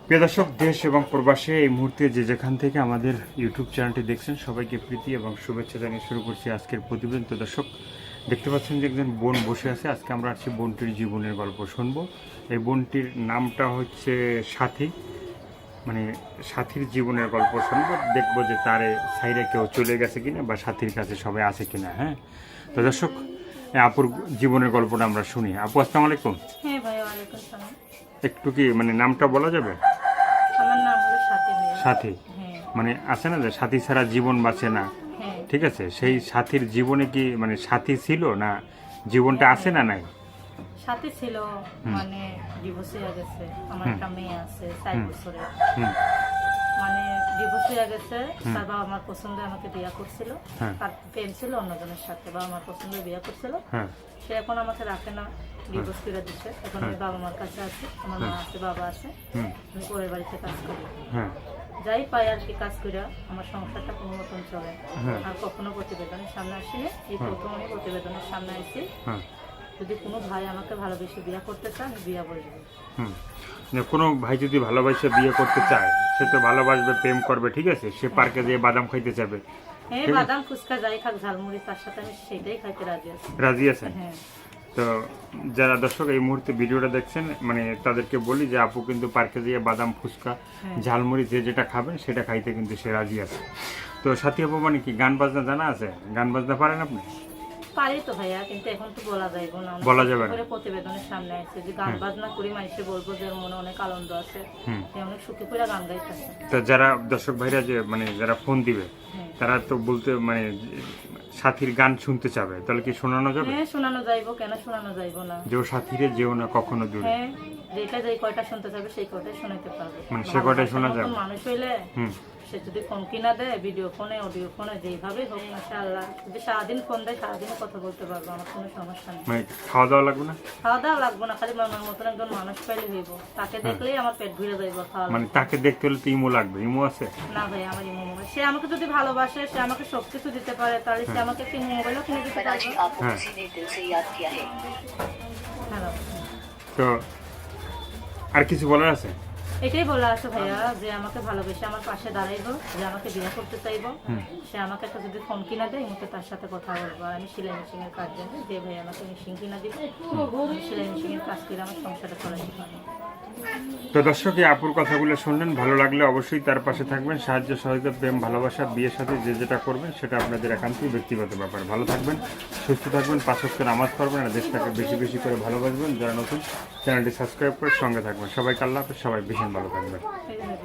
প্রিয় দর্শক, দেশ এবং প্রবাসে এই মুহূর্তে যে যেখান থেকে আমাদের ইউটিউব চ্যানেলটি দেখছেন সবাইকে প্রীতি এবং শুভেচ্ছা জানিয়ে শুরু করছি আজকের প্রতিবেদন। তো দর্শক, দেখতে পাচ্ছেন যে একজন বোন বসে আছে। আজকে আমরা আছি বোনটির জীবনের গল্প শুনবো। এই বোনটির নামটা হচ্ছে সাথী, মানে সাথীর জীবনের গল্প শুনবো। দেখবো যে তারে সাইডে কেউ চলে গেছে কিনা বা সাথীর কাছে সবাই আছে কিনা। হ্যাঁ, তো দর্শক, আপুর জীবনের গল্পটা আমরা শুনি। আপু, আসসালামু আলাইকুম। হ্যাঁ ভাই, ওয়ালাইকুম সালাম। একটু কি মানে নামটা বলা যাবে? আমার নাম হলো সাথী ভাইয়া। সাথী, হ্যাঁ মানে আছে না যে সাথী ছাড়া জীবন বাঁচে না, হ্যাঁ। ঠিক আছে? সেই সাথীর জীবনে কি মানে সাথী ছিল না জীবনটা আছে না নাই? সাথী ছিল, মানে ডিভোর্স হয়ে গেছে। আমার একটা মেয়ে আছে 4 বছরের, হুম, মানে ডিভোর্স হয়ে গেছে। তার বাবা আমার পছন্দে আমাকে বিয়ে করছিল। হ্যাঁ। তার প্রেম ছিল অন্যজনের সাথে, বাবা আমার পছন্দে বিয়ে করছিল। হ্যাঁ, সে এখন আমাকে রাখে না, ডিভোর্স করে দিচ্ছে। এখন আমি বাবা মার কাছে আছি, আমার মা আছে, বাবা আছে। হুম, আমি পরের বাড়িতে কাজ করি, হ্যাঁ, যাই পাই আর কি কাজ করে আমার সংসারটা কোনো মতন চলে। হ্যাঁ। আর কখনো প্রতিবেদনের সামনে আসিনি, এই প্রথম আমি প্রতিবেদনের সামনে আসছি। হ্যাঁ, যদি কোনো ভাই আমাকে ভালোবেসে বিয়ে করতে চায়, আমি বিয়ে বলবো। হুম। যে কোনো ভাই যদি ভালোবাসে বিয়ে করতে চায়, সে তো ভালোবাসবে, প্রেম করবে, ঠিক আছে? সে পার্কে যেয়ে বাদাম খাইতে যাবে, হ্যাঁ, বাদাম ফুচকা যাই খাক, ঝালমুড়ি, তার সাথে আমি সেটাই খাইতে রাজি আছি। রাজি আছেন? হ্যাঁ তো যারা দর্শক এই মুহূর্তে ভিডিওটা দেখছেন, মানে তাদেরকে বলি যে আপু কিন্তু পার্কে যেয়ে বাদাম, ফুচকা, ঝালমুড়ি যে যেটা খাবেন সেটা খাইতে কিন্তু সে রাজি আছে। তো সাথী আপু, মানে কি গান বাজনা জানা আছে? গান বাজনা পারেন আপনি? পারি তো ভাইয়া, কিন্তু এখন তো বলা যাইবো না। অনেক বলা কষ্ট যাবে না। করে প্রতিবেদনের সামনে আসছে যে গান বাজনা করি, মানুষে বলবো যে ওর মনে অনেক আনন্দ আছে, হুম। সে অনেক সুখী করে গান গাইতেছে। তো যারা দর্শক ভাইরা যে মানে যারা ফোন দিবে, হ্যাঁ তারা তো বলতে মানে সাথীর গান শুনতে চাবে, তাহলে কি শোনানো যাবে? হ্যাঁ, শোনানো যাইবো, কেন শোনানো যাইবো না? যে ও সাথীরে যেও না কখনো দূরে। হ্যাঁ, যেটা যেই কয়টা শুনতে চাবে সেই কয়টাই শোনাতে পারবে। মানে সে কয়টাই শোনা ভালোবাসার যাবে। মতন মানুষ হইলে হুম, সে যদি ফোন কিনা দেয়, ভিডিও ফোনে, অডিও ফোনে, যেইভাবে হোক না, সে আল্লাহ যদি সারাদিন ফোন দেয়, সারাদিনও কথা বলতে পারবো, আমার কোনো সমস্যা নেই। মানে খাওয়া দাওয়া লাগবে না? খাওয়া দাওয়া লাগবো না, খালি মনের মতন একজন মানুষ পাইলে হইব। তাকে দেখলেই আমার পেট ভরে যাইব, খাওয়া মানে তাকে দেখতে হলে তো ইমো লাগবে। ইমো আছে? না ভাই, আমার ইমো মোবাইল, সে আমাকে যদি ভালোবাসে, সে আমাকে সব কিছু দিতে পারে, তাহলে সে আমাকে একটি মোবাইলও কিনে দিতে পারবে। হ্যাঁ। হ্যালো, তো আর কিছু বলার আছে? এটাই বলা আছে ভাইয়া, যে আমাকে ভালোবেসে আমার পাশে দাঁড়াইবো, যে আমাকে বিয়ে করতে চাইবো, সে আমাকে একটা যদি ফোন কিনা দেয়, মুখে তার সাথে কথা বলবো। আর আমি সেলাই মেশিন এর কাজ জানি, যে ভাই আমাকে মেশিন কিনা দিবে, আমি সেলাই মেশিন এর কাজ করে আমার সংসারটা চালাতে পারবো। তো দর্শক, এই আপুর কথাগুলো শুনলেন, ভালো লাগলে অবশ্যই তার পাশে থাকবেন। সাহায্য, সহযোগিতা, প্রেম, ভালোবাসা, বিয়ের সাথে যে যেটা করবেন সেটা আপনাদের একান্তই ব্যক্তিগত ব্যাপার। ভালো থাকবেন, সুস্থ থাকবেন, 5 ওয়াক্ত নামাজ পড়বেন, আর দেশটাকে বেশি বেশি করে ভালোবাসবেন। যারা নতুন, চ্যানেলটি সাবস্ক্রাইব করে সঙ্গে থাকবেন। সবাইকে আল্লাহ হাফেজ, সবাই ভীষণ ভালো থাকবেন।